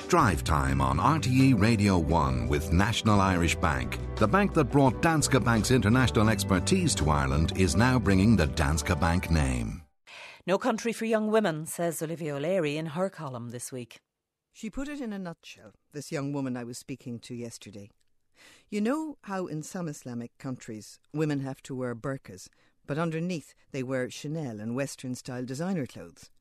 Drivetime on RTE Radio 1 with National Irish Bank. The bank that brought Danske Bank's international expertise to Ireland is now bringing the Danske Bank name. No country for young women, says Olivia O'Leary in her column this week. She put it in a nutshell, this young woman I was speaking to yesterday. You know how in some Islamic countries women have to wear burqas, but underneath they wear Chanel and Western-style designer clothes?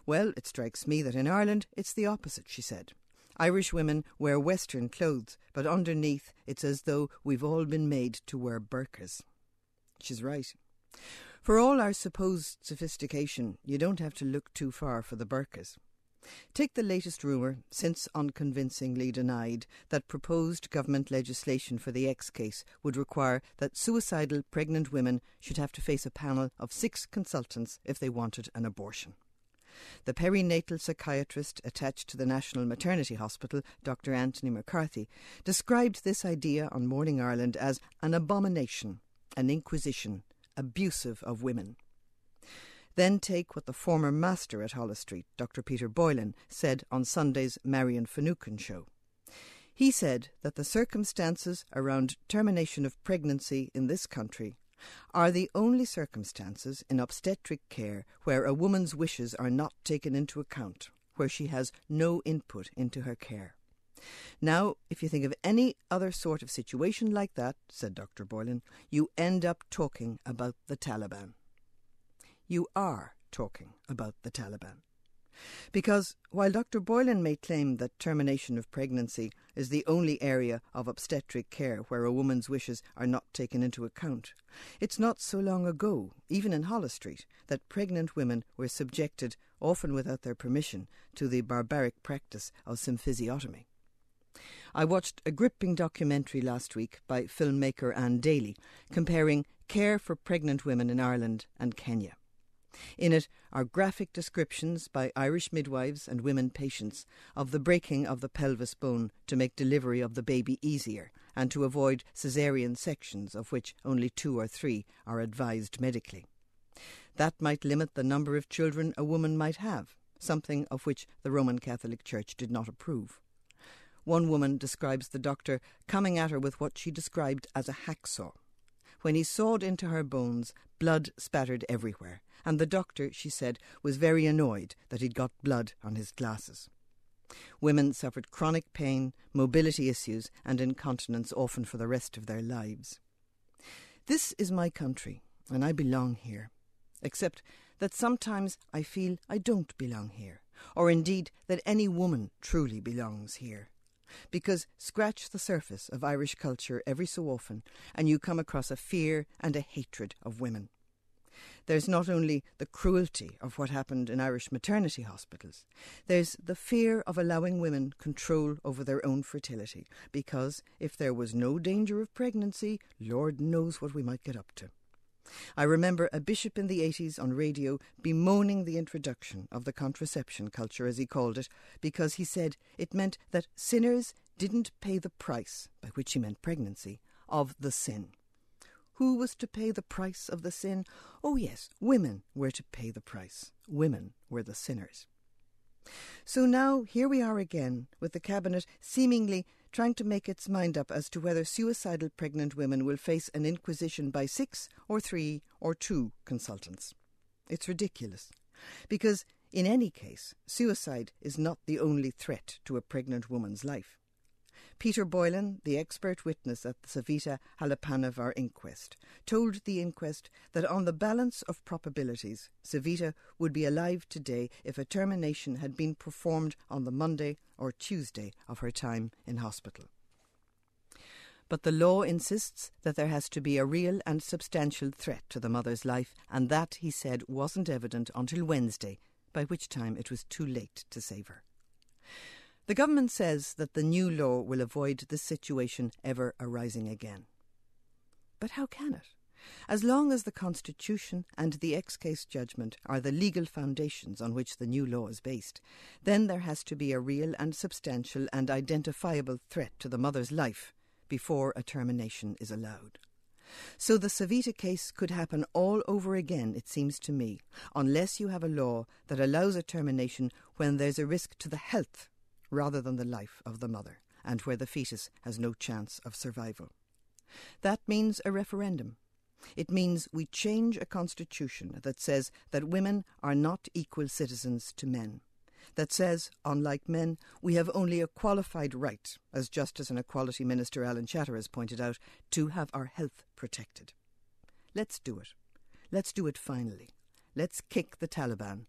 Well, it strikes me that in Ireland it's the opposite, she said. Irish women wear Western clothes, but underneath it's as though we've all been made to wear burqas. She's right. For all our supposed sophistication, you don't have to look too far for the burqas. Take the latest rumour, since unconvincingly denied, that proposed government legislation for the X case would require that suicidal pregnant women should have to face a panel of 6 consultants if they wanted an abortion. The perinatal psychiatrist attached to the National Maternity Hospital, Dr. Anthony McCarthy, described this idea on Morning Ireland as an abomination, an inquisition, abusive of women. Then take what the former master at Holles Street, Dr. Peter Boylan, said on Sunday's Marion Finucane show. He said that the circumstances around termination of pregnancy in this country are the only circumstances in obstetric care where a woman's wishes are not taken into account, where she has no input into her care. Now, if you think of any other sort of situation like that, said Dr. Boylan, you end up talking about the Taliban. You are talking about the Taliban. Because while Dr. Boylan may claim that termination of pregnancy is the only area of obstetric care where a woman's wishes are not taken into account, it's not so long ago, even in Holles Street, that pregnant women were subjected, often without their permission, to the barbaric practice of symphysiotomy. I watched a gripping documentary last week by filmmaker Anne Daly comparing care for pregnant women in Ireland and Kenya. In it are graphic descriptions by Irish midwives and women patients of the breaking of the pelvis bone to make delivery of the baby easier and to avoid caesarean sections, of which only 2 or 3 are advised medically. That might limit the number of children a woman might have, something of which the Roman Catholic Church did not approve. One woman describes the doctor coming at her with what she described as a hacksaw. When he sawed into her bones, blood spattered everywhere, and the doctor, she said, was very annoyed that he'd got blood on his glasses. Women suffered chronic pain, mobility issues, and incontinence often for the rest of their lives. This is my country, and I belong here, except that sometimes I feel I don't belong here, or indeed that any woman truly belongs here. Because scratch the surface of Irish culture every so often and you come across a fear and a hatred of women. There's not only the cruelty of what happened in Irish maternity hospitals, there's the fear of allowing women control over their own fertility, because if there was no danger of pregnancy, Lord knows what we might get up to. I remember a bishop in the 80s on radio bemoaning the introduction of the contraception culture, as he called it, because he said it meant that sinners didn't pay the price, by which he meant pregnancy, of the sin. Who was to pay the price of the sin? Oh yes, women were to pay the price. Women were the sinners. So now here we are again, with the Cabinet seemingly trying to make its mind up as to whether suicidal pregnant women will face an inquisition by 6 or 3 or 2 consultants. It's ridiculous, because in any case, suicide is not the only threat to a pregnant woman's life. Peter Boylan, the expert witness at the Savita Halappanavar inquest, told the inquest that on the balance of probabilities, Savita would be alive today if a termination had been performed on the Monday or Tuesday of her time in hospital. But the law insists that there has to be a real and substantial threat to the mother's life, and that, he said, wasn't evident until Wednesday, by which time it was too late to save her. The government says that the new law will avoid this situation ever arising again. But how can it? As long as the Constitution and the X-case judgment are the legal foundations on which the new law is based, then there has to be a real and substantial and identifiable threat to the mother's life before a termination is allowed. So the Savita case could happen all over again, it seems to me, unless you have a law that allows a termination when there's a risk to the health rather than the life of the mother, and where the fetus has no chance of survival. That means a referendum. It means we change a constitution that says that women are not equal citizens to men, that says, unlike men, we have only a qualified right, as Justice and Equality Minister Alan Chatter has pointed out, to have our health protected. Let's do it. Let's do it finally. Let's kick the Taliban